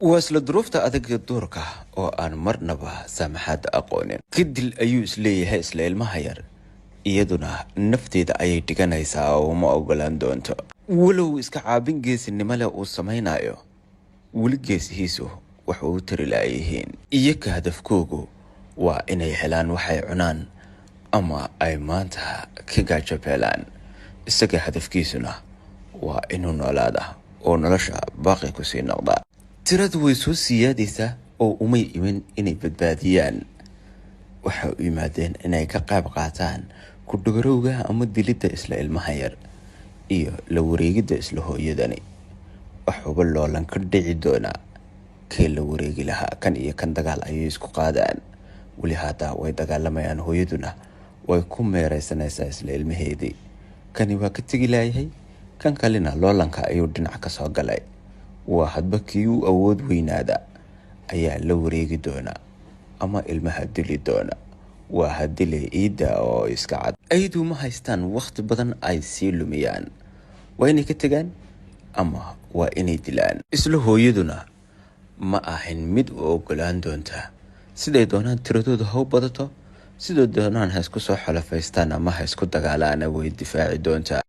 wasla duruufta adag duurka oo aan marnaba saamaxaad aqoonin kadil ayuu isleeyahay isla ilmaha yar iyaduna nafteeda ayay dhiganaysaa oo ma ogolaan doonto walow iska caabin geesinimo leh uu samaynayo weli geesihiisu wax uu tiri laayihiin iyaga hadafkoogu waa inay helaan waxay cunaan ama ay maanta ka gaajabeelaan isaga hadafkiisuna waa inuu noolaada oo nolosha baaqi ku sii noqda tiradu way soo siyaadaysaa oo umay imin inay badbaadiyaan waxa u yimaadeen inay ka qayb qaataan ku dhagarowga ama dilidda isla ilmaha yar iyo la wareegidda isla hooyadani waxba loolan ka dhici doona kee la wareegi lahaa kan iyo kan dagaal ayay isku qaadaan wali hada way dagaalamayaan hooyaduna way ku meeraysanaysaa isla ilmaheedii kani waa ka tagi laayahay kan kalena loolanka ayuu dhinac ka soo galay waa hadba kii uu awood weynaada ayaa la wareegi doona ama ilmaha dili doona waa hadile iida oo iska cad aydu ma haystaan waqti badan ay sii lumiyaan waa inay ka tagaan ama waa inay dilaan isla hooyaduna ma ahin mid u ogolaan doonta siday doonaan tiradooda ha u badato sidoo doonaan ha isku soo xalafaystaan ama ha isku dagaalaan way difaaci doonta